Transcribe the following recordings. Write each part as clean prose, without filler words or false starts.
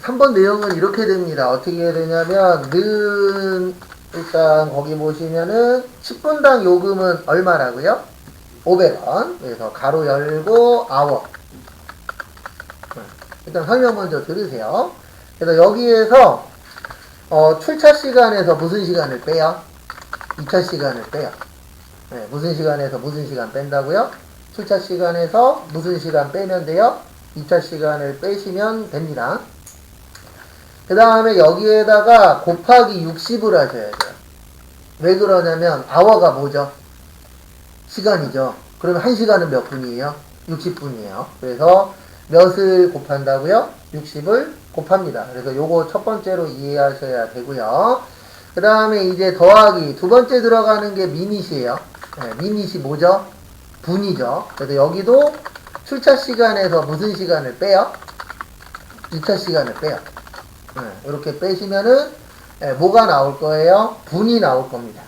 3번 내용은 이렇게 됩니다. 어떻게 되냐면 는 일단 거기 보시면은 10분당 요금은 얼마라고요? 500원. 그래서 가로 열고 아워. 일단 설명 먼저 들으세요. 그래서 여기에서 출차 시간에서 무슨 시간을 빼요? 2차 시간을 빼요. 네, 무슨 시간에서 무슨 시간 뺀다고요? 출차 시간에서 무슨 시간 빼면 돼요? 2차 시간을 빼시면 됩니다. 그 다음에 여기에다가 곱하기 60을 하셔야 돼요. 왜 그러냐면 아워가 뭐죠? 시간이죠. 그러면 1시간은 몇 분이에요? 60분이에요. 그래서 몇을 곱한다고요? 60을 곱합니다. 그래서 요거 첫 번째로 이해하셔야 되고요. 그 다음에 이제 더하기 두 번째 들어가는 게 미닛이에요. 네, 미닛이 뭐죠? 분이죠. 그래서 여기도 출차 시간에서 무슨 시간을 빼요? 2차 시간을 빼요. 네, 이렇게 빼시면은 뭐가 나올 거예요? 분이 나올 겁니다.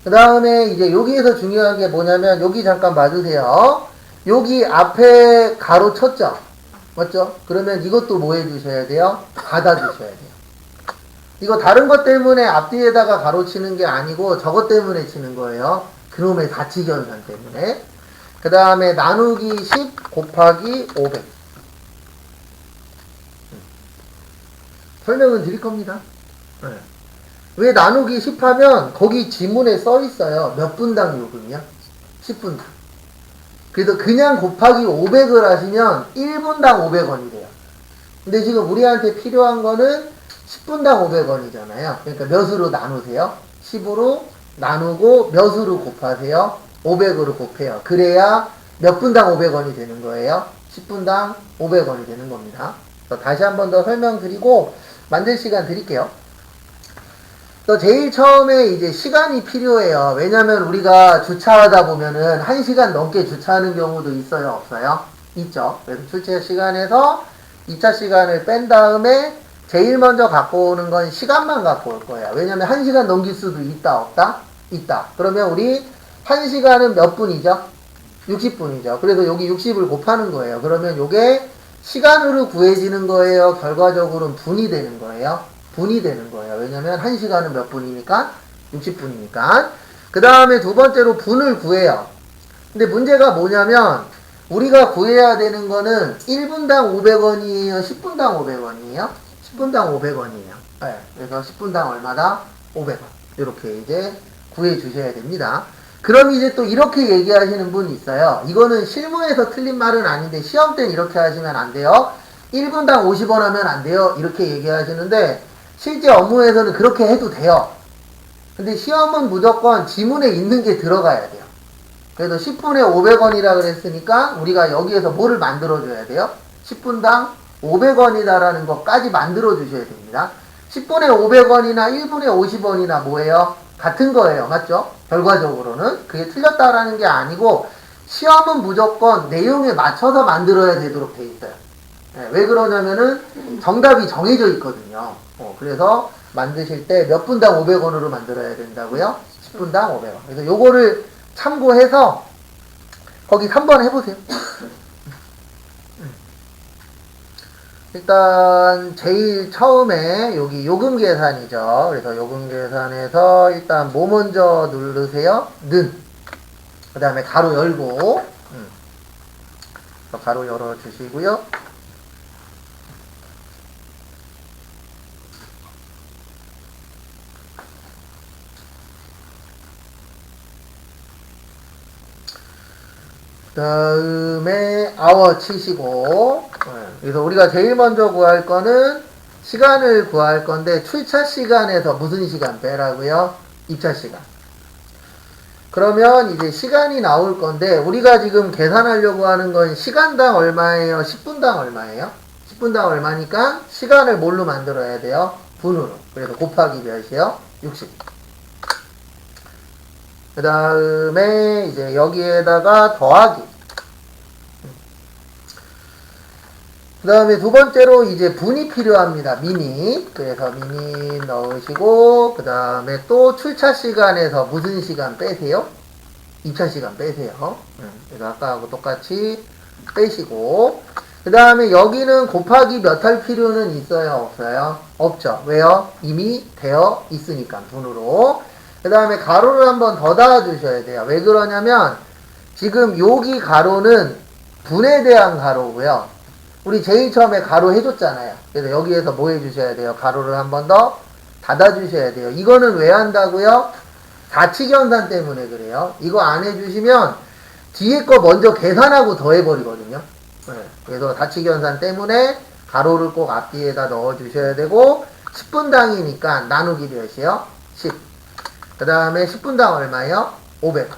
그 다음에 이제 여기에서 중요한 게 뭐냐면 여기 잠깐 봐주세요. 여기 앞에 가로 쳤죠? 맞죠? 그러면 이것도 뭐 해주셔야 돼요? 닫아주셔야 돼요. 이거 다른 것 때문에 앞뒤에다가 가로 치는 게 아니고 저것 때문에 치는 거예요. 그놈의 다치견산 때문에. 그 다음에 나누기 10 곱하기 500. 설명은 드릴 겁니다. 네. 왜 나누기 10 하면 거기 지문에 써 있어요. 몇 분당 요금이야? 10분당. 그래서 그냥 곱하기 500을 하시면 1분당 500원이 돼요. 근데 지금 우리한테 필요한 거는 10분당 500원이잖아요. 그러니까 몇으로 나누세요? 10으로 나누고 몇으로 곱하세요? 500으로 곱해요. 그래야 몇 분당 500원이 되는 거예요? 10분당 500원이 되는 겁니다. 다시 한 번 더 설명드리고 만들 시간 드릴게요. 또 제일 처음에 이제 시간이 필요해요. 왜냐면 우리가 주차하다 보면은 1시간 넘게 주차하는 경우도 있어요, 없어요? 있죠. 그래서 출차 시간에서 2차 시간을 뺀 다음에 제일 먼저 갖고 오는 건 시간만 갖고 올 거예요. 왜냐면 1시간 넘길 수도 있다, 없다? 있다. 그러면 우리 1시간은 몇 분이죠? 60분이죠. 그래서 여기 60을 곱하는 거예요. 그러면 요게 시간으로 구해지는 거예요? 결과적으로는 분이 되는 거예요? 분이 되는 거예요. 왜냐면 1시간은 몇 분이니까? 60분이니까. 그 다음에 두 번째로 분을 구해요. 근데 문제가 뭐냐면 우리가 구해야 되는 거는 1분당 500원이에요? 10분당 500원이에요? 10분당 500원이에요. 네, 그래서 10분당 얼마다? 500원. 이렇게 이제 구해 주셔야 됩니다. 그럼 이제 또 이렇게 얘기하시는 분이 있어요. 이거는 실무에서 틀린 말은 아닌데 시험 때는 이렇게 하시면 안 돼요. 1분당 50원 하면 안 돼요. 이렇게 얘기하시는데 실제 업무에서는 그렇게 해도 돼요. 근데 시험은 무조건 지문에 있는 게 들어가야 돼요. 그래서 10분에 500원이라 그랬으니까 우리가 여기에서 뭐를 만들어줘야 돼요? 10분당 500원이다라는 것까지 만들어주셔야 됩니다. 10분에 500원이나 1분에 50원이나 뭐예요? 같은 거예요. 맞죠? 결과적으로는. 그게 틀렸다라는 게 아니고 시험은 무조건 내용에 맞춰서 만들어야 되도록 돼 있어요. 네, 왜 그러냐면은 정답이 정해져 있거든요. 그래서 만드실 때 몇 분당 500원으로 만들어야 된다고요? 10분당 500원. 그래서 요거를 참고해서 거기 3번 해보세요. 일단 제일 처음에 여기 요금 계산이죠. 그래서 요금 계산에서 일단 뭐 먼저 누르세요? 는. 그 다음에 가로 열고 가로 열어 주시고요. 그 다음에 아워 치시고 그래서 우리가 제일 먼저 구할 거는 시간을 구할 건데 출차 시간에서 무슨 시간 빼라고요? 입차 시간. 그러면 이제 시간이 나올 건데 우리가 지금 계산하려고 하는 건 시간당 얼마예요? 10분당 얼마예요? 10분당 얼마니까 시간을 뭘로 만들어야 돼요? 분으로. 그래서 곱하기 몇이요? 60. 그 다음에 이제 여기에다가 더하기. 그 다음에 두 번째로 이제 분이 필요합니다. 미닛. 그래서 미닛 넣으시고, 그 다음에 또 출차 시간에서 무슨 시간 빼세요? 2차 시간 빼세요. 그래서 아까하고 똑같이 빼시고, 그 다음에 여기는 곱하기 몇 할 필요는 있어요? 없어요? 없죠. 왜요? 이미 되어 있으니까 분으로. 그 다음에 가로를 한번 더 달아주셔야 돼요. 왜 그러냐면 지금 여기 가로는 분에 대한 가로고요. 우리 제일 처음에 가로 해줬잖아요. 그래서 여기에서 뭐 해주셔야 돼요? 가로를 한번 더 닫아주셔야 돼요. 이거는 왜 한다고요? 사칙연산 때문에 그래요. 이거 안 해주시면 뒤에 거 먼저 계산하고 더해버리거든요. 네. 그래서 사칙연산 때문에 가로를 꼭 앞뒤에다 넣어주셔야 되고 10분당이니까 나누기 몇이요? 10. 그 다음에 10분당 얼마요? 500.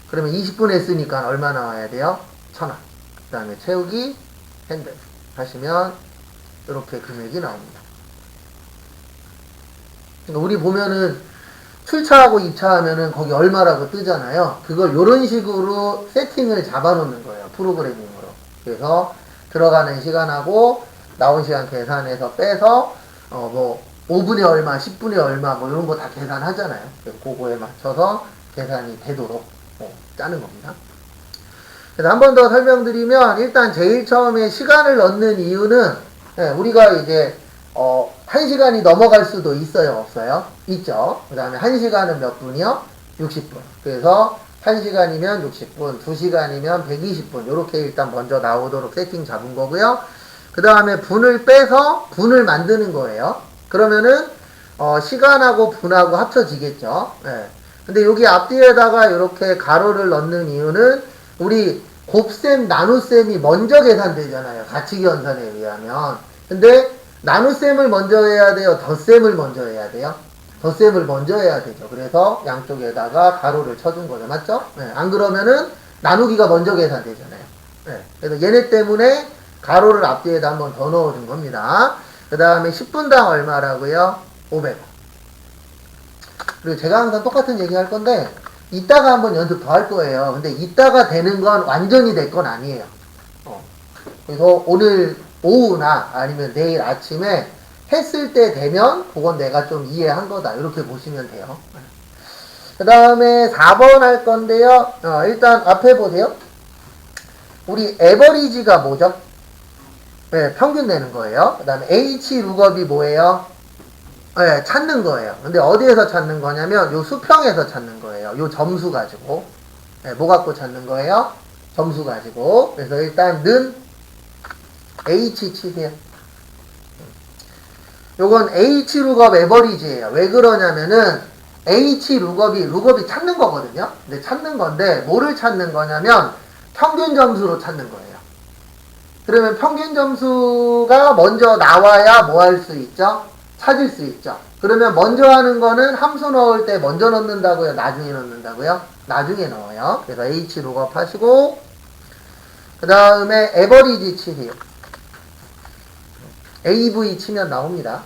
그러면 20분 했으니까 얼마 나와야 돼요? 1000원. 그 다음에 채우기 핸들 하시면 이렇게 금액이 나옵니다. 그러니까 우리 보면은 출차하고 입차하면은 거기 얼마라고 뜨잖아요. 그걸 이런 식으로 세팅을 잡아놓는 거예요. 프로그래밍으로. 그래서 들어가는 시간하고 나온 시간 계산해서 빼서 뭐 5분에 얼마, 10분에 얼마 뭐 이런 거 다 계산하잖아요. 그래서 그거에 맞춰서 계산이 되도록 짜는 겁니다. 그래서 한 번 더 설명드리면 일단 제일 처음에 시간을 넣는 이유는 우리가 이제 1시간이 넘어갈 수도 있어요, 없어요? 있죠. 그 다음에 1시간은 몇 분이요? 60분. 그래서 1시간이면 60분, 2시간이면 120분. 이렇게 일단 먼저 나오도록 세팅 잡은 거고요. 그 다음에 분을 빼서 분을 만드는 거예요. 그러면은 시간하고 분하고 합쳐지겠죠. 네. 근데 여기 앞뒤에다가 이렇게 가로를 넣는 이유는 우리 곱셈, 나눗셈이 먼저 계산되잖아요. 가치기연산에 의하면. 근데 나눗셈을 먼저 해야 돼요? 덧셈을 먼저 해야 돼요? 덧셈을 먼저 해야 되죠. 그래서 양쪽에다가 가로를 쳐준 거죠. 맞죠? 네. 안 그러면은 나누기가 먼저 계산되잖아요. 네. 그래서 얘네 때문에 가로를 앞뒤에다 한번 더 넣어준 겁니다. 그 다음에 10분당 얼마라고요? 500원. 그리고 제가 항상 똑같은 얘기 할 건데 이따가 한번 연습 더 할 거예요. 근데 이따가 되는 건 완전히 될 건 아니에요. 그래서 오늘 오후나 아니면 내일 아침에 했을 때 되면 그건 내가 좀 이해한 거다. 이렇게 보시면 돼요. 그 다음에 4번 할 건데요. 일단 앞에 보세요. 우리 에버리지가 뭐죠? 네, 평균 내는 거예요. 그 다음에 H 룩업이 뭐예요? 네, 찾는 거예요. 근데 어디에서 찾는 거냐면 요 수평에서 찾는 거예요. 요 점수 가지고. 네, 뭐 갖고 찾는 거예요? 점수 가지고. 그래서 일단 는 H 치세요. 요건 H 룩업 에버리지예요. 왜 그러냐면은 H 룩업이 찾는 거거든요. 근데 찾는 건데 뭐를 찾는 거냐면 평균 점수로 찾는 거예요. 그러면 평균 점수가 먼저 나와야 뭐 할 수 있죠? 찾을 수 있죠. 그러면 먼저 하는 거는 함수 넣을 때 먼저 넣는다고요? 나중에 넣는다고요? 나중에 넣어요. 그래서 H 룩업 하시고 그 다음에 에버리지 치세요. AV 치면 나옵니다.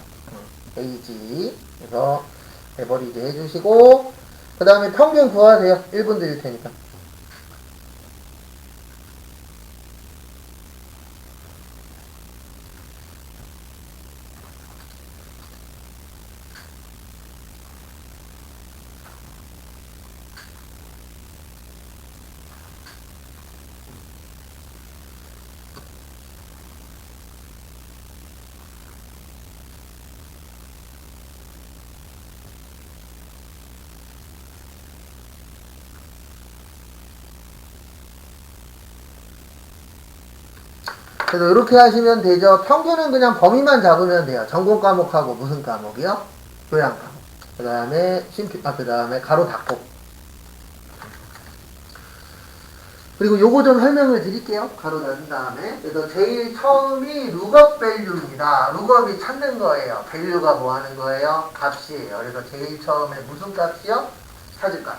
AG. 그래서 에버리지 해주시고 그 다음에 평균 구하세요. 1분 드릴 테니까. 그래서 이렇게 하시면 되죠. 평균은 그냥 범위만 잡으면 돼요. 전공 과목하고 무슨 과목이요? 교양 과목. 그 다음에 그 다음에 가로 닫고. 그리고 요거 좀 설명을 드릴게요. 가로 닫은 다음에. 그래서 제일 처음이 룩업 밸류입니다. 룩업이 찾는 거예요. 밸류가 뭐 하는 거예요? 값이에요. 그래서 제일 처음에 무슨 값이요? 찾을 값.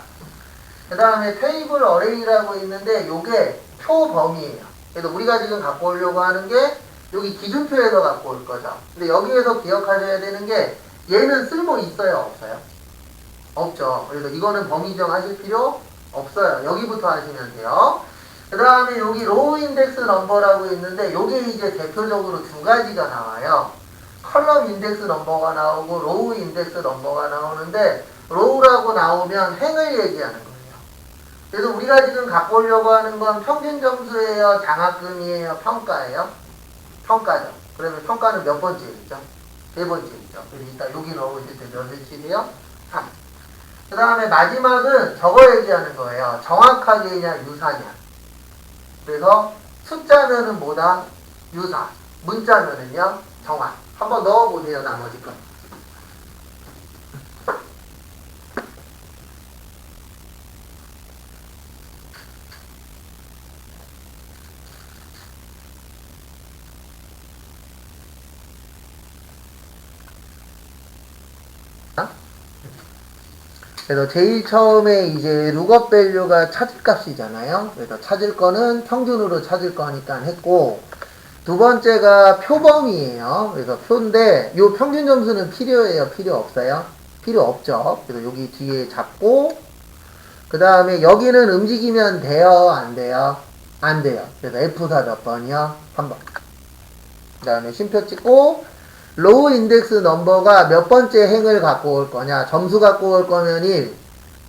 그 다음에 테이블 어레이라고 있는데 요게 표 범위예요. 그래서 우리가 지금 갖고 오려고 하는 게 여기 기준표에서 갖고 올 거죠. 근데 여기에서 기억하셔야 되는 게 얘는 쓸모 있어요? 없어요? 없죠. 그래서 이거는 범위 정하실 필요 없어요. 여기부터 하시면 돼요. 그 다음에 여기 로우 인덱스 넘버라고 있는데 요게 이제 대표적으로 두 가지가 나와요. 컬럼 인덱스 넘버가 나오고 로우 인덱스 넘버가 나오는데 로우라고 나오면 행을 얘기하는 거예요. 그래서 우리가 지금 갖고 오려고 하는 건 평균 점수예요, 장학금이에요, 평가예요? 평가죠. 그러면 평가는 몇 번째 있죠? 네 번째 있죠. 그래서 이따 여기 넣으실 때 몇을 치세요? 3. 그 다음에 마지막은 저거 얘기하는 거예요. 정확하게냐, 유사냐. 그래서 숫자면은 뭐다? 유사. 문자면은요? 정확. 한번 넣어보세요, 나머지 거. 그래서 제일 처음에 이제 룩업 밸류가 찾을 값이잖아요. 그래서 찾을 거는 평균으로 찾을 거니까 했고, 두 번째가 표범위예요. 그래서 표인데 요 평균 점수는 필요해요, 필요 없어요? 필요 없죠. 그래서 여기 뒤에 잡고, 그 다음에 여기는 움직이면 돼요, 안 돼요? 안 돼요. 그래서 F4 몇 번이요? 3번. 그 다음에 쉼표 찍고, 로우 인덱스 넘버가 몇 번째 행을 갖고 올 거냐. 점수 갖고 올 거면 1,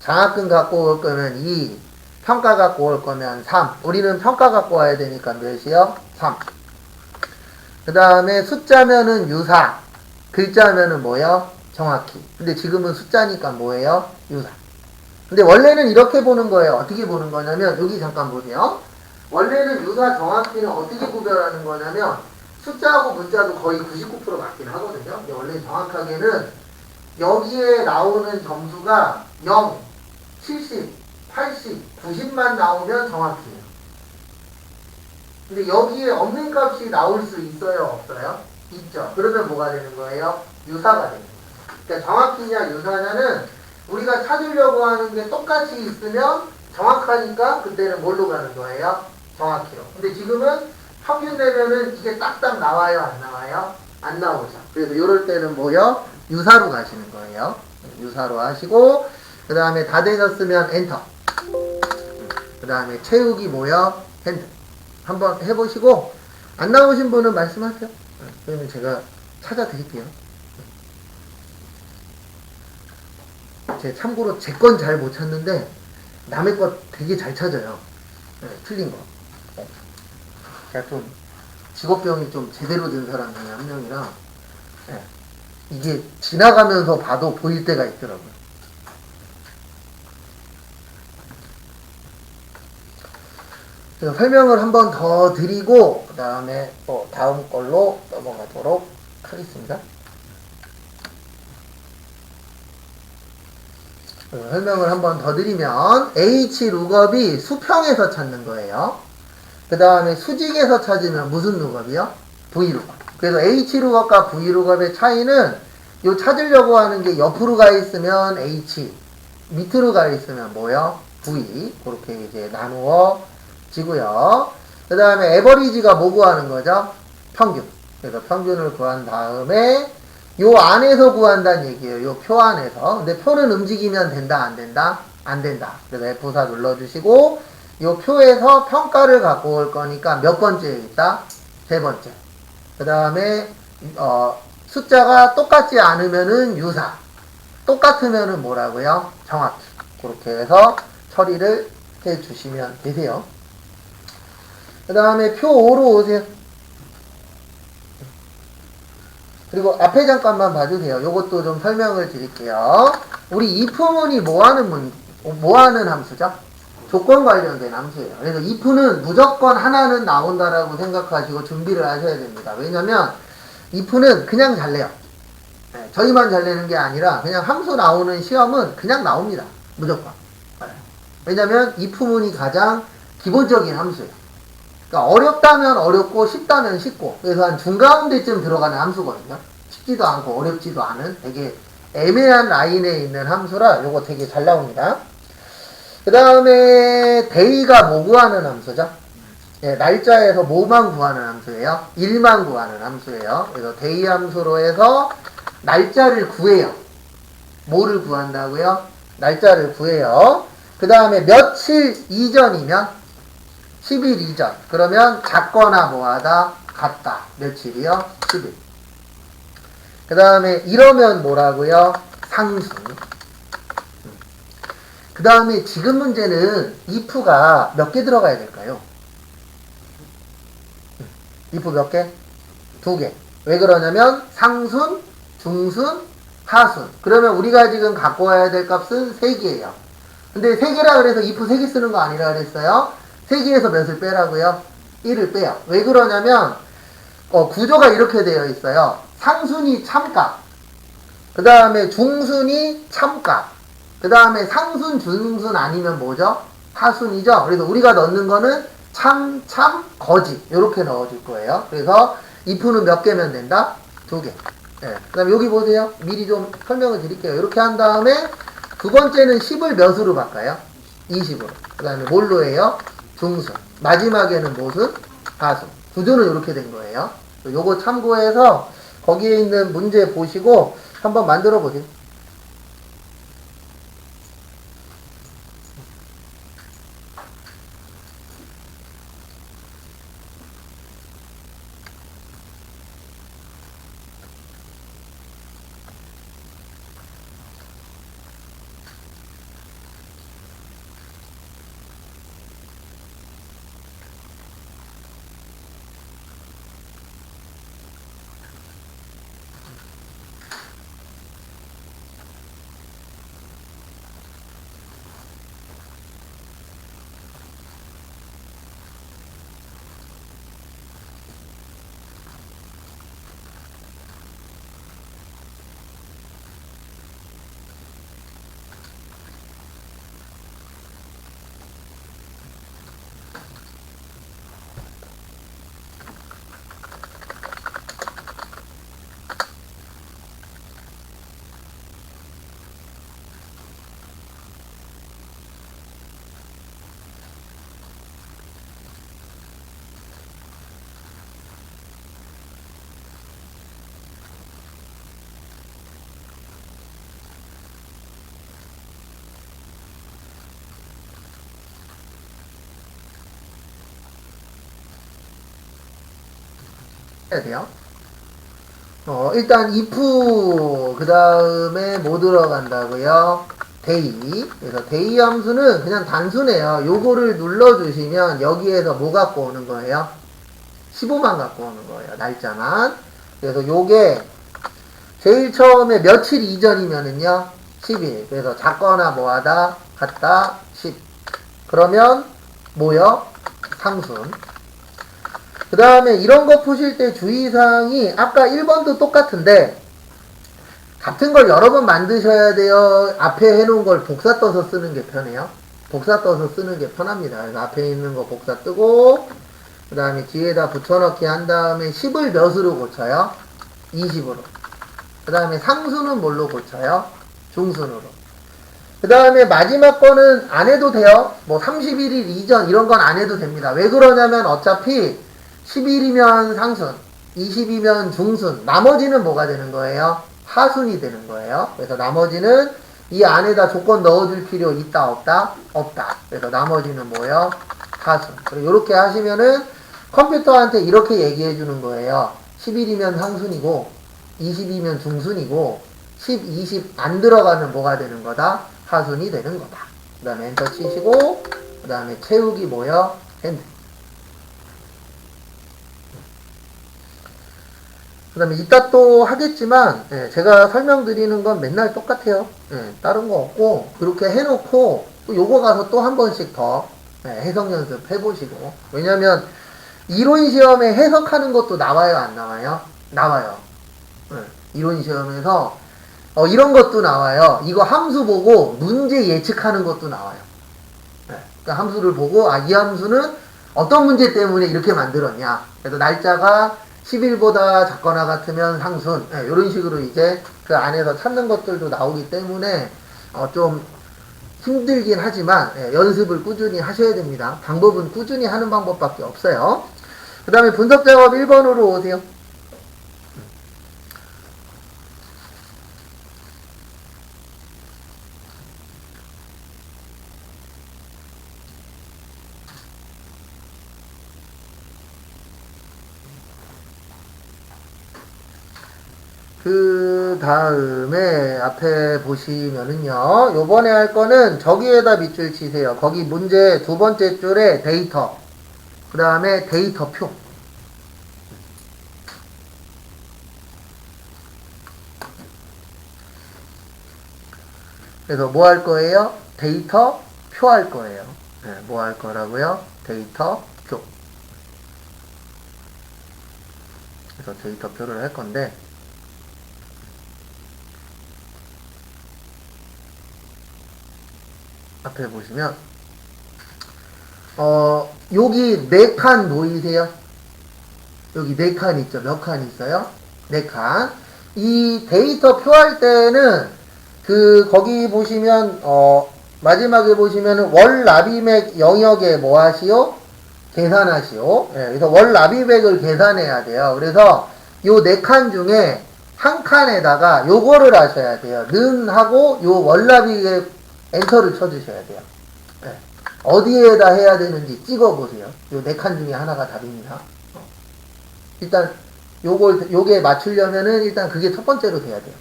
장학금 갖고 올 거면 2, 평가 갖고 올 거면 3. 우리는 평가 갖고 와야 되니까 몇이요? 3. 그 다음에 숫자면은 유사, 글자면은 뭐요? 정확히. 근데 지금은 숫자니까 뭐예요? 유사. 근데 원래는 이렇게 보는 거예요. 어떻게 보는 거냐면, 여기 잠깐 보세요. 원래는 유사, 정확히는 어떻게 구별하는 거냐면, 숫자하고 문자도 거의 99% 맞긴 하거든요. 근데 원래 정확하게는 여기에 나오는 점수가 0, 70, 80, 90만 나오면 정확해요. 근데 여기에 없는 값이 나올 수 있어요, 없어요? 있죠. 그러면 뭐가 되는 거예요? 유사가 되는 거예요. 그러니까 정확히냐 유사냐는 우리가 찾으려고 하는 게 똑같이 있으면 정확하니까 그때는 뭘로 가는 거예요? 정확히요. 근데 지금은 평균 내면은 이게 딱딱 나와요, 안 나와요? 안 나오죠. 그래서 이럴 때는 뭐요? 유사로 가시는 거예요. 유사로 하시고, 그 다음에 다 되셨으면 엔터. 그 다음에 채우기 뭐요? 핸드. 한번 해보시고, 안 나오신 분은 말씀하세요. 그러면 제가 찾아드릴게요. 참고로 제 건 잘 못 찾는데, 남의 거 되게 잘 찾아요. 틀린 거. 제가 좀 직업병이 좀 제대로 된 사람 중에 한 명이라 이게 지나가면서 봐도 보일 때가 있더라고요. 그래서 설명을 한번 더 드리고 그 다음에 또 다음 걸로 넘어가도록 하겠습니다. 설명을 한번 더 드리면 H 룩업이 수평에서 찾는 거예요. 그 다음에 수직에서 찾으면 무슨 룩업이요? V 룩업. 그래서 H 룩업과 V 룩업의 차이는 요 찾으려고 하는 게 옆으로 가 있으면 H, 밑으로 가 있으면 뭐요? V. 그렇게 이제 나누어지고요. 그 다음에 에버리지가 뭐 구하는 거죠? 평균. 그래서 평균을 구한 다음에 요 안에서 구한다는 얘기예요. 요 표 안에서. 근데 표는 움직이면 된다, 안 된다? 안 된다. 그래서 F4 눌러주시고 요 표에서 평가를 갖고 올 거니까 몇 번째에 있다? 세 번째. 그 다음에 숫자가 똑같지 않으면은 유사. 똑같으면은 뭐라고요? 정확히. 그렇게 해서 처리를 해 주시면 되세요. 그 다음에 표 5로 오세요. 그리고 앞에 잠깐만 봐주세요. 요것도 좀 설명을 드릴게요. 우리 if문이 뭐 하는 함수죠? 조건 관련된 함수예요. 그래서 if는 무조건 하나는 나온다라고 생각하시고 준비를 하셔야 됩니다. 왜냐면 if는 그냥 잘 내요. 저희만 잘 내는 게 아니라 그냥 함수 나오는 시험은 그냥 나옵니다. 무조건. 왜냐면 if문이 가장 기본적인 함수예요. 그러니까 어렵다면 어렵고 쉽다면 쉽고 그래서 한 중가운데쯤 들어가는 함수거든요. 쉽지도 않고 어렵지도 않은 되게 애매한 라인에 있는 함수라 요거 되게 잘 나옵니다. 그 다음에 데이가 뭐 구하는 함수죠? 날짜에서 뭐만 구하는 함수예요? 일만 구하는 함수예요. 그래서 데이 함수로 해서 날짜를 구해요. 뭐를 구한다고요? 날짜를 구해요. 그 다음에 며칠 이전이면 10일 이전. 그러면 작거나 뭐하다? 같다. 며칠이요? 10일. 그 다음에 이러면 뭐라고요? 상수. 그 다음에 지금 문제는 if가 몇 개 들어가야 될까요? if 몇 개? 2개. 왜 그러냐면 상순, 중순, 하순. 그러면 우리가 지금 갖고 와야 될 값은 3개예요. 근데 3개라 그래서 if 3개 쓰는 거 아니라 그랬어요. 3개에서 몇을 빼라고요? 1을 빼요. 왜 그러냐면 구조가 이렇게 되어 있어요. 상순이 참값, 그 다음에 중순이 참값, 그 다음에 상순, 중순 아니면 뭐죠? 하순이죠. 그래서 우리가 넣는 거는 참, 거짓 이렇게 넣어줄 거예요. 그래서 if는 몇 개면 된다? 2개. 네. 그 다음에 여기 보세요. 미리 좀 설명을 드릴게요. 이렇게 한 다음에 두 번째는 10을 몇으로 바꿔요? 20으로. 그 다음에 뭘로 해요? 중순. 마지막에는 무슨? 하순. 구조는 이렇게 된 거예요. 요거 참고해서 거기에 있는 문제 보시고 한번 만들어 보세요. 해야 돼요. 일단 if 그 다음에 뭐 들어간다고요? day. 그래서 day 함수는 그냥 단순해요. 요거를 눌러주시면 여기에서 뭐 갖고 오는 거예요? 15만 갖고 오는 거예요. 날짜만. 그래서 요게 제일 처음에 며칠 이전이면은요 10일. 그래서 작거나 뭐하다 같다 10. 그러면 뭐요? 상순. 그 다음에 이런 거 푸실 때 주의사항이 아까 1번도 똑같은데 같은 걸 여러 번 만드셔야 돼요? 앞에 해놓은 걸 복사 떠서 쓰는 게 편해요? 복사 떠서 쓰는 게 편합니다. 그래서 앞에 있는 거 복사 뜨고 그 다음에 뒤에다 붙여넣기 한 다음에 10을 몇으로 고쳐요? 20으로. 그 다음에 상수는 뭘로 고쳐요? 중순으로. 그 다음에 마지막 거는 안 해도 돼요. 뭐 31일 이전 이런 건 안 해도 됩니다. 왜 그러냐면 어차피 11이면 상순, 20이면 중순, 나머지는 뭐가 되는 거예요? 하순이 되는 거예요. 그래서 나머지는 이 안에다 조건 넣어줄 필요 있다 없다? 없다. 그래서 나머지는 뭐예요? 하순. 그리고 이렇게 하시면은 컴퓨터한테 이렇게 얘기해 주는 거예요. 11이면 상순이고 20이면 중순이고 10, 20 안 들어가면 뭐가 되는 거다? 하순이 되는 거다. 그 다음에 엔터 치시고 그 다음에 채우기 뭐예요? 핸드. 그 다음에 이따 또 하겠지만 제가 설명드리는 건 맨날 똑같아요. 다른 거 없고 그렇게 해놓고 또 요거 가서 또 한 번씩 더 해석 연습 해보시고. 왜냐면 이론 시험에 해석하는 것도 나와요 안 나와요? 나와요. 이론 시험에서 이런 것도 나와요. 이거 함수 보고 문제 예측하는 것도 나와요. 그러니까 함수를 보고 이 함수는 어떤 문제 때문에 이렇게 만들었냐. 그래서 날짜가 10일보다 작거나 같으면 상순. 이런 식으로 이제 그 안에서 찾는 것들도 나오기 때문에 좀 힘들긴 하지만 연습을 꾸준히 하셔야 됩니다. 방법은 꾸준히 하는 방법밖에 없어요. 그 다음에 분석 작업 1번으로 오세요. 그 다음에 앞에 보시면은요, 요번에 할 거는 저기에다 밑줄 치세요. 거기 문제 두 번째 줄에 데이터, 그 다음에 데이터표. 그래서 뭐 할 거예요? 데이터표 할 거예요. 네, 뭐 할 거라고요? 데이터표. 그래서 데이터표를 할 건데, 앞에 보시면 여기 4칸 보이세요? 여기 4칸 있죠? 몇 칸 있어요? 4칸. 이 데이터 표할 때는 거기 보시면 마지막에 보시면 월 납입액 영역에 뭐 하시오? 계산하시오. 예, 그래서 월 납입액을 계산해야 돼요. 그래서 요 4칸 중에 한 칸에다가 요거를 하셔야 돼요. 는 하고 요 월 납입액 엔터를 쳐주셔야 돼요. 네. 어디에다 해야 되는지 찍어보세요. 요 4칸 중에 하나가 답입니다. 일단 요게 맞추려면은 일단 그게 첫 번째로 돼야 돼요.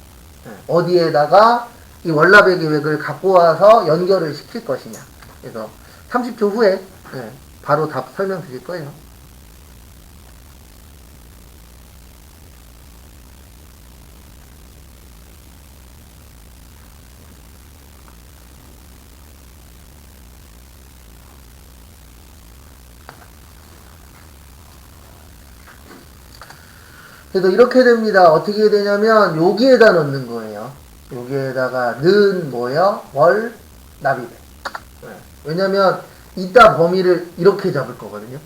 네. 어디에다가 이 월납의 계획을 갖고 와서 연결을 시킬 것이냐. 그래서 30초 후에 네, 바로 답 설명드릴 거예요. 그래서 이렇게 됩니다. 어떻게 되냐면 여기에다 넣는 거예요. 여기에다가 는 뭐요? 월 납입액. 네. 왜냐면 이따 범위를 이렇게 잡을 거거든요.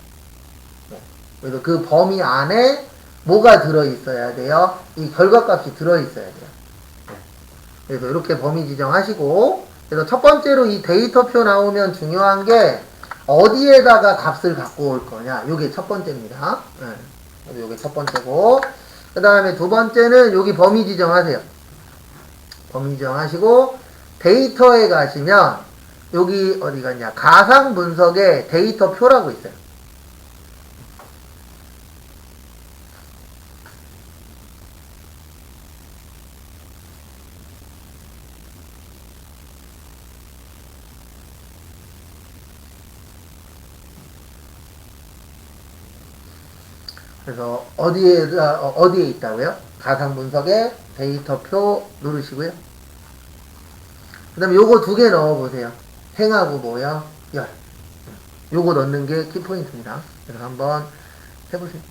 네. 그래서 그 범위 안에 뭐가 들어있어야 돼요? 이 결과값이 들어있어야 돼요. 네. 그래서 이렇게 범위 지정하시고, 그래서 첫 번째로 이 데이터표 나오면 중요한 게 어디에다가 값을 갖고 올 거냐. 요게 첫 번째입니다. 네. 요게 첫 번째고, 그 다음에 두 번째는 여기 범위 지정하세요. 범위 지정하시고 데이터에 가시면 여기 어디 갔냐, 가상 분석에 데이터 표라고 있어요. 그래서 어디에 있다고요? 가상 분석에 데이터표 누르시고요. 그 다음에 요거 2개 넣어보세요. 행하고 뭐요? 열. 요거 넣는 게 키포인트입니다. 그래서 한번 해보세요.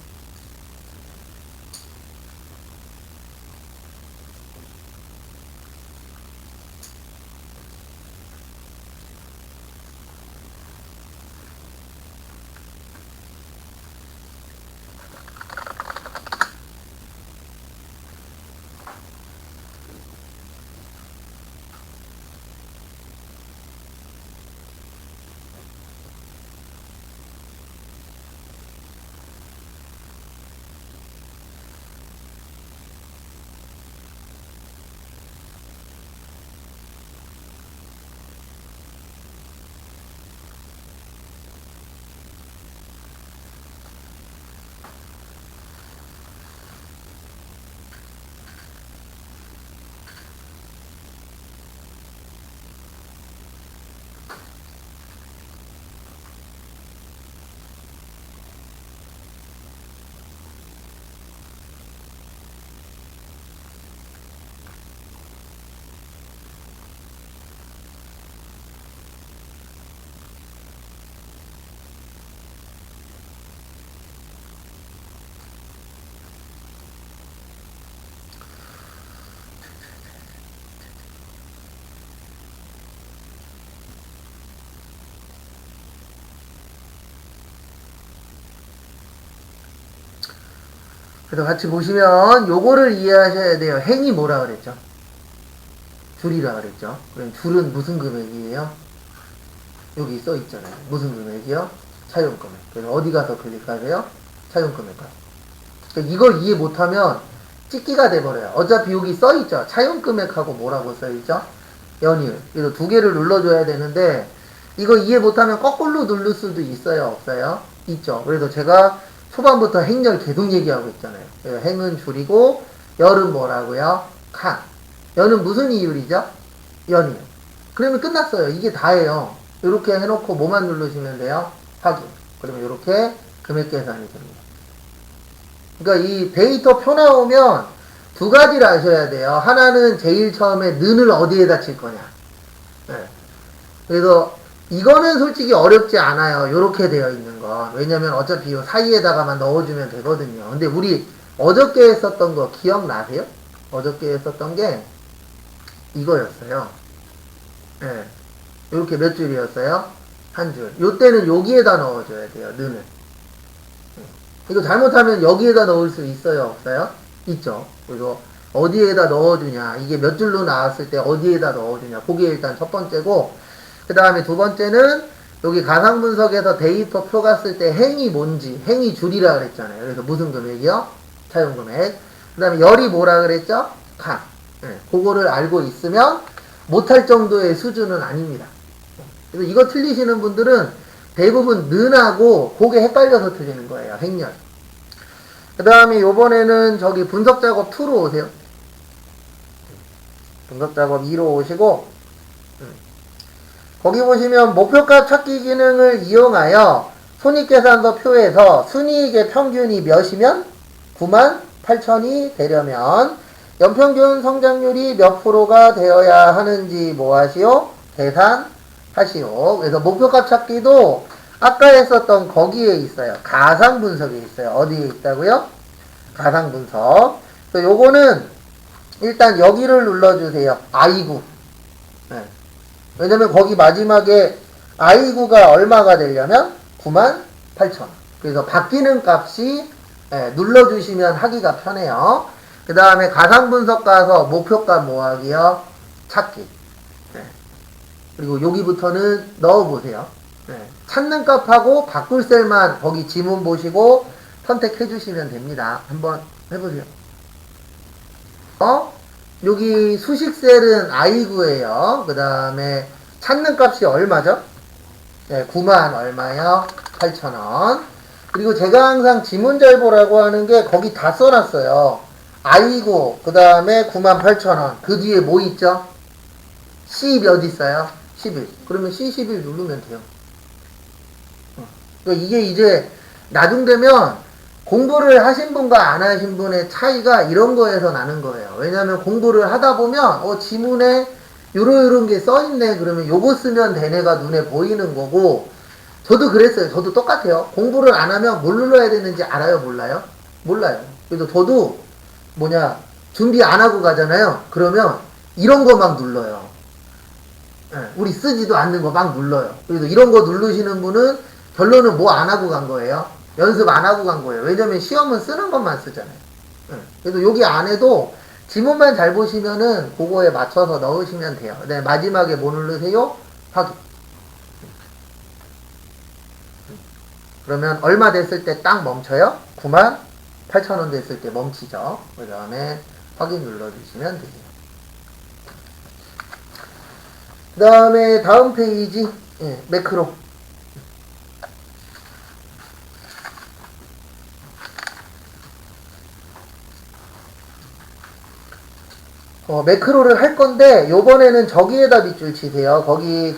그래서 같이 보시면 요거를 이해하셔야 돼요. 행이 뭐라 그랬죠? 줄이라 그랬죠? 그럼 줄은 무슨 금액이에요? 여기 써 있잖아요. 무슨 금액이요? 차용 금액. 그래서 어디 가서 클릭하세요? 차용 금액 가서. 그러니까 이걸 이해 못하면 찍기가 돼버려요. 어차피 여기 써 있죠? 차용 금액하고 뭐라고 써 있죠? 연율. 그래서 2개를 눌러줘야 되는데 이거 이해 못하면 거꾸로 누를 수도 있어요? 없어요? 있죠. 그래서 제가 초반부터 행렬 계속 얘기하고 있잖아요. 그래서 행은 줄이고 열은 뭐라고요? 칸. 열은 무슨 이율이죠? 연이요. 그러면 끝났어요. 이게 다예요. 이렇게 해놓고 뭐만 누르시면 돼요? 확인. 그러면 이렇게 금액 계산이 됩니다. 그러니까 이 데이터 표 나오면 두 가지를 아셔야 돼요. 하나는 제일 처음에 는을 어디에다 칠 거냐. 네. 그래서 이거는 솔직히 어렵지 않아요. 이렇게 되어 있는 거. 왜냐면 어차피 이 사이에다가만 넣어주면 되거든요. 근데 우리 어저께 했었던 거 기억나세요? 어저께 했었던 게 이거였어요. 네. 이렇게 몇 줄이었어요? 한 줄. 요때는 여기에다 넣어줘야 돼요. 는을. 이거 잘못하면 여기에다 넣을 수 있어요? 없어요? 있죠. 그래서 어디에다 넣어주냐. 이게 몇 줄로 나왔을 때 어디에다 넣어주냐. 그게 일단 첫 번째고, 그 다음에 두 번째는 여기 가상분석에서 데이터 표 갔을 때 행이 뭔지, 행이 줄이라 그랬잖아요. 그래서 무슨 금액이요? 차용금액. 그 다음에 열이 뭐라 그랬죠? 칸. 네, 그거를 알고 있으면 못할 정도의 수준은 아닙니다. 그래서 이거 틀리시는 분들은 대부분 는하고 그게 헷갈려서 틀리는 거예요. 행렬. 그 다음에 요번에는 저기 분석작업 2로 오세요. 분석작업 2로 오시고 거기 보시면 목표값 찾기 기능을 이용하여 손익계산서 표에서 순이익의 평균이 몇이면 98,000이 되려면 연평균 성장률이 몇 프로가 되어야 하는지 뭐 하시오? 계산하시오. 그래서 목표값 찾기도 아까 했었던 거기에 있어요. 가상분석에 있어요. 어디에 있다고요? 가상분석. 그래서 요거는 일단 여기를 눌러주세요. I9. 네. 왜냐면 거기 마지막에 I9가 얼마가 되려면 98,000. 그래서 바뀌는 값이 눌러주시면 하기가 편해요. 그 다음에 가상분석 가서 목표값 뭐하기요? 찾기. 네. 그리고 여기부터는 넣어보세요. 네. 찾는 값하고 바꿀 셀만 거기 지문 보시고 선택해 주시면 됩니다. 한번 해보세요. 여기 수식셀은 I9예요. 그 다음에 찾는 값이 얼마죠? 네, 9만 얼마요? 8,000원. 그리고 제가 항상 지문 잘 보라고 하는 게 거기 다 써놨어요. I9, 그 다음에 98,000원. 그 뒤에 뭐 있죠? C 몇 있어요? 11. 그러면 C11 누르면 돼요. 그러니까 이게 이제 나중 되면 공부를 하신 분과 안 하신 분의 차이가 이런 거에서 나는 거예요. 왜냐하면 공부를 하다 보면 지문에 요런 게 써있네. 그러면 요거 쓰면 되네가 눈에 보이는 거고, 저도 그랬어요. 저도 똑같아요. 공부를 안 하면 뭘 눌러야 되는지 알아요? 몰라요? 몰라요. 그래서 저도 준비 안 하고 가잖아요. 그러면 이런 거 막 눌러요. 우리 쓰지도 않는 거 막 눌러요. 그래서 이런 거 누르시는 분은 결론은 뭐 안 하고 간 거예요? 연습 안 하고 간 거예요. 왜냐면 시험은 쓰는 것만 쓰잖아요. 그래서 여기 안에도 지문만 잘 보시면은 그거에 맞춰서 넣으시면 돼요. 네, 마지막에 뭐 누르세요? 확인. 그러면 얼마 됐을 때 딱 멈춰요? 98,000원 됐을 때 멈추죠. 그 다음에 확인 눌러주시면 되세요. 그 다음에 다음 페이지, 매크로. 매크로를 할 건데, 요번에는 저기에다 밑줄 치세요. 거기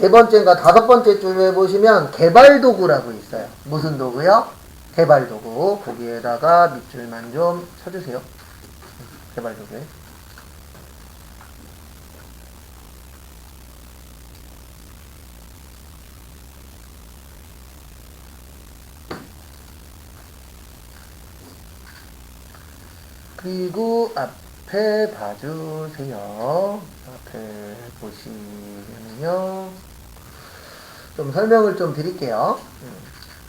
네 번째인가 다섯 번째 줄에 보시면 개발 도구라고 있어요. 무슨 도구요? 개발 도구. 거기에다가 밑줄만 좀 쳐주세요. 개발 도구에. 그리고 앞에 봐주세요. 앞에 보시면요. 좀 설명을 좀 드릴게요.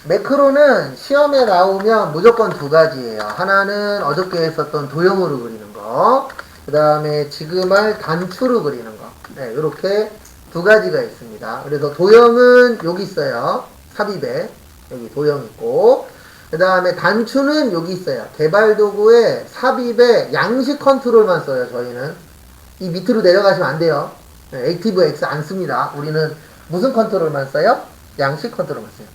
매크로는 시험에 나오면 무조건 두 가지예요. 하나는 어저께 했었던 도형으로 그리는 거. 그 다음에 지금 할 단추로 그리는 거. 네, 이렇게 두 가지가 있습니다. 그래서 도형은 여기 있어요. 삽입에. 여기 도형 있고. 그 다음에 단추는 여기 있어요. 개발 도구에 삽입에 양식 컨트롤만 써요. 저희는 이 밑으로 내려가시면 안 돼요. 네, 액티브 X 안 씁니다. 우리는 무슨 컨트롤만 써요? 양식 컨트롤만 써요.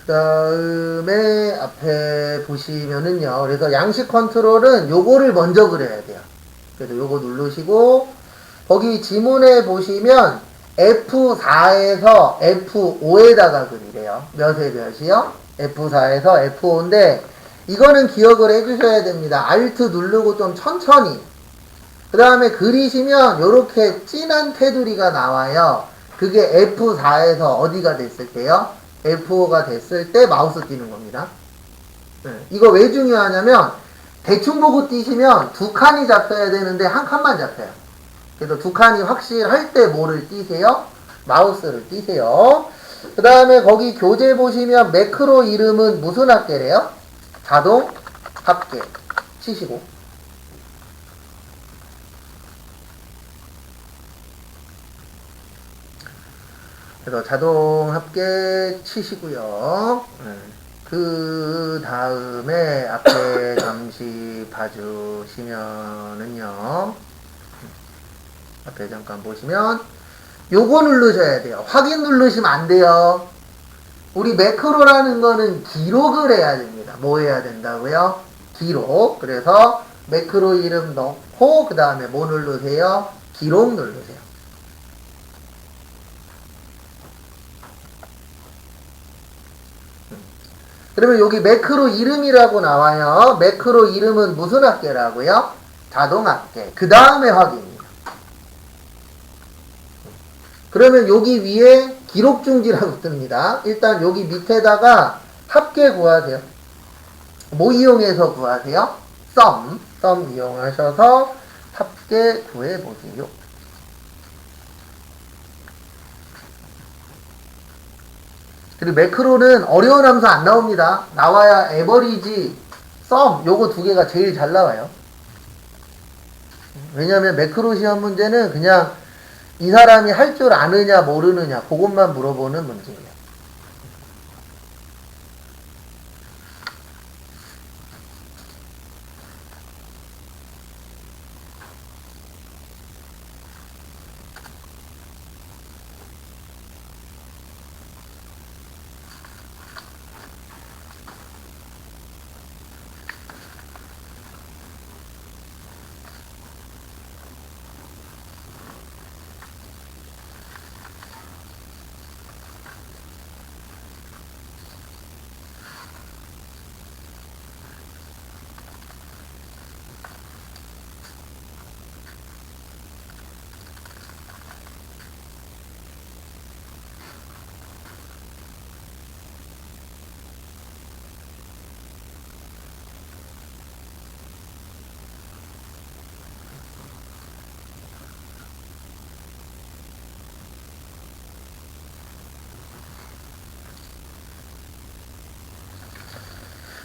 그 다음에 앞에 보시면은요. 그래서 양식 컨트롤은 요거를 먼저 그려야 돼요. 그래서 요거 누르시고, 거기 지문에 보시면 F4에서 F5에다가 그리래요. 몇에 몇이요? F4에서 F5인데, 이거는 기억을 해주셔야 됩니다. Alt 누르고 좀 천천히. 그 다음에 그리시면 요렇게 진한 테두리가 나와요. 그게 F4에서 어디가 됐을 때요? F5가 됐을 때 마우스 띄는 겁니다. 네. 이거 왜 중요하냐면 대충 보고 띄시면 두 칸이 잡혀야 되는데 한 칸만 잡혀요. 그래서 두 칸이 확실할 때 뭐를 띄세요? 마우스를 띄세요. 그 다음에 거기 교재 보시면 매크로 이름은 무슨 합계래요? 자동 합계 치시고, 그래서 자동 합계 치시고요. 그 다음에 앞에 잠시 봐주시면은요. 앞에 잠깐 보시면 요거 누르셔야 돼요. 확인 누르시면 안 돼요. 우리 매크로라는 거는 기록을 해야 됩니다. 뭐 해야 된다고요? 기록. 그래서 매크로 이름 넣고 그 다음에 뭐 누르세요? 기록 누르세요. 그러면 여기 매크로 이름이라고 나와요. 매크로 이름은 무슨 합계라고요? 자동 합계. 그 다음에 확인입니다. 그러면 여기 위에 기록 중지라고 뜹니다. 일단 여기 밑에다가 합계 구하세요. 뭐 이용해서 구하세요? 썸 이용하셔서 합계 구해보세요. 그리고 매크로는 어려운 함수 안 나옵니다. 나와야 에버리지, 썸 요거 두 개가 제일 잘 나와요. 왜냐하면 매크로 시험 문제는 그냥 이 사람이 할 줄 아느냐 모르느냐 그것만 물어보는 문제예요.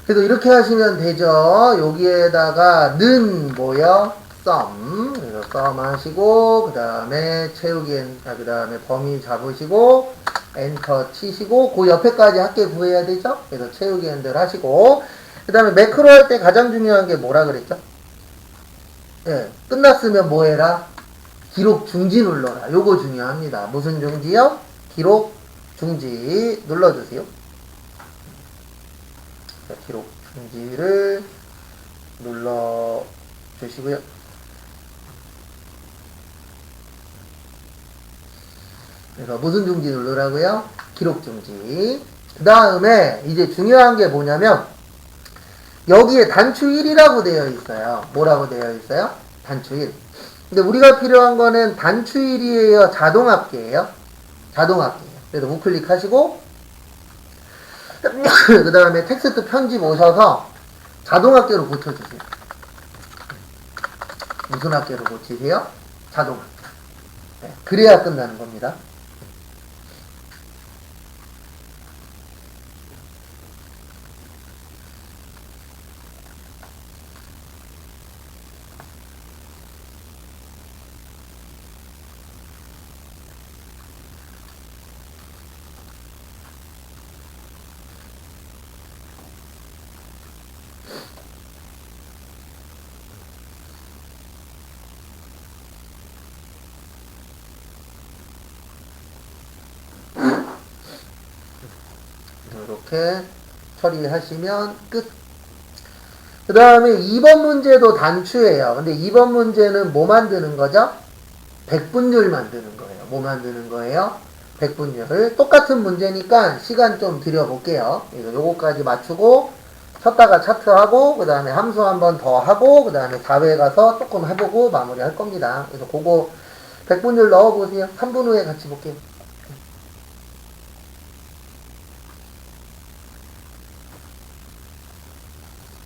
그래서 이렇게 하시면 되죠. 여기에다가 는 뭐요? 썸. 그래서 썸 하시고 그 다음에 그 다음에 범위 잡으시고 엔터 치시고 그 옆에까지 합계 구해야 되죠. 그래서 채우기 핸들 하시고 그 다음에 매크로 할 때 가장 중요한 게 뭐라 그랬죠? 예, 끝났으면 뭐 해라? 기록 중지 눌러라. 요거 중요합니다. 무슨 중지요? 기록 중지 눌러주세요. 기록 중지를 눌러 주시고요. 그래서 무슨 중지 누르라고요? 기록 중지. 그 다음에 이제 중요한 게 뭐냐면 여기에 단추 1이라고 되어 있어요. 뭐라고 되어 있어요? 단추 1. 근데 우리가 필요한 거는 단추 1이에요? 자동 합계예요? 자동 합계예요. 그래서 우클릭 하시고 그 다음에 텍스트 편집 오셔서 자동 합계로 고쳐주세요. 무슨 합계로 고치세요? 자동 합계. 네, 그래야 끝나는 겁니다. 이렇게 처리하시면 끝. 그 다음에 2번 문제도 단추예요. 근데 2번 문제는 뭐 만드는 거죠? 백분율 만드는 거예요. 뭐 만드는 거예요? 백분율. 똑같은 문제니까 시간 좀 들여볼게요. 그래서 요거까지 맞추고 쳤다가 차트하고 그 다음에 함수 한 번 더 하고 그 다음에 4회 가서 조금 해보고 마무리 할 겁니다. 그래서 그거 백분율 넣어보세요. 3분 후에 같이 볼게요.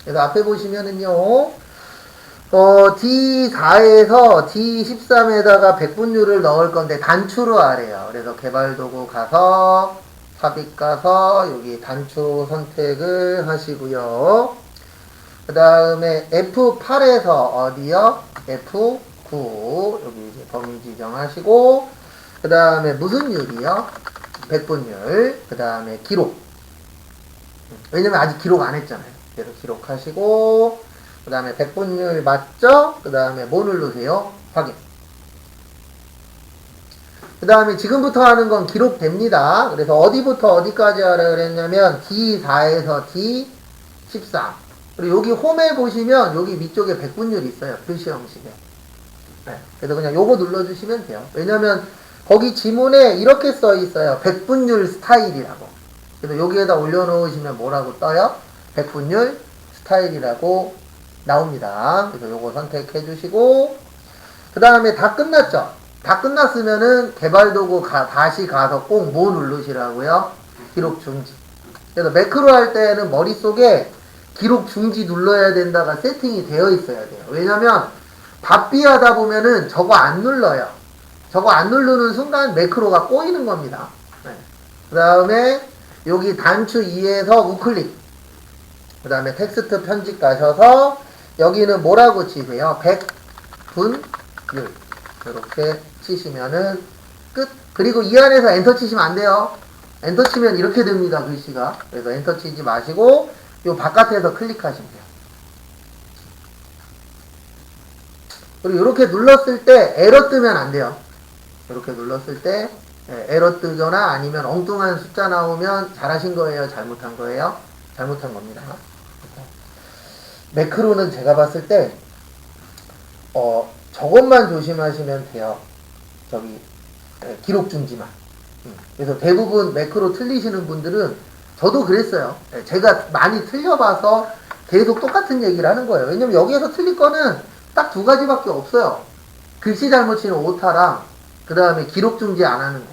그래서 앞에 보시면은요, D4에서 D13에다가 백분율을 넣을 건데 단추로 하래요. 그래서 개발도구 가서 삽입 가서 여기 단추 선택을 하시고요. 그 다음에 F8에서 어디요? F9 여기 이제 범위 지정하시고 그 다음에 무슨 율이요? 백분율. 그 다음에 기록. 왜냐면 아직 기록 안 했잖아요. 그래서 기록하시고 그 다음에 백분율 맞죠? 그 다음에 뭐 누르세요? 확인. 그 다음에 지금부터 하는 건 기록됩니다. 그래서 어디부터 어디까지 하라 그랬냐면 D4에서 D13. 그리고 여기 홈에 보시면 여기 위쪽에 백분율이 있어요. 표시 형식에. 네. 그래서 그냥 요거 눌러주시면 돼요. 왜냐면 거기 지문에 이렇게 써 있어요. 백분율 스타일이라고. 그래서 여기에다 올려놓으시면 뭐라고 떠요? 백분율 스타일이라고 나옵니다. 그래서 요거 선택해 주시고 그 다음에 다 끝났죠? 다 끝났으면은 개발도구 다시 가서 꼭 뭐 누르시라고요? 기록 중지. 그래서 매크로 할 때는 머릿속에 기록 중지 눌러야 된다가 세팅이 되어 있어야 돼요. 왜냐면 바삐 하다 보면은 저거 안 눌러요. 저거 안 누르는 순간 매크로가 꼬이는 겁니다. 네. 그 다음에 여기 단추 2에서 우클릭. 그 다음에 텍스트 편집 가셔서 여기는 뭐라고 치세요? 백분율. 이렇게 치시면은 끝. 그리고 이 안에서 엔터 치시면 안 돼요. 엔터 치면 이렇게 됩니다. 글씨가. 그래서 엔터 치지 마시고 요 바깥에서 클릭하시면 돼요. 그리고 이렇게 눌렀을 때 에러 뜨면 안 돼요. 이렇게 눌렀을 때 에러 뜨거나 아니면 엉뚱한 숫자 나오면 잘하신 거예요? 잘못한 거예요? 잘못한 겁니다. 매크로는 제가 봤을 때 저것만 조심하시면 돼요. 저기 기록 중지만. 그래서 대부분 매크로 틀리시는 분들은 저도 그랬어요. 제가 많이 틀려봐서 계속 똑같은 얘기를 하는 거예요. 왜냐면 여기에서 틀릴 거는 딱 두 가지밖에 없어요. 글씨 잘못 치는 오타랑 그 다음에 기록 중지 안 하는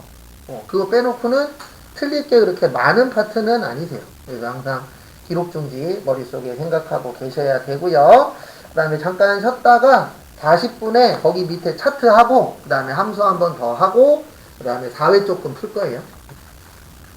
거. 그거 빼놓고는 틀릴 게 그렇게 많은 파트는 아니세요. 그래서 항상 기록 중지 머릿속에 생각하고 계셔야 되고요. 그 다음에 잠깐 쉬었다가 40분에 거기 밑에 차트하고 그 다음에 함수 한 번 더 하고 그 다음에 4회 조금 풀 거예요.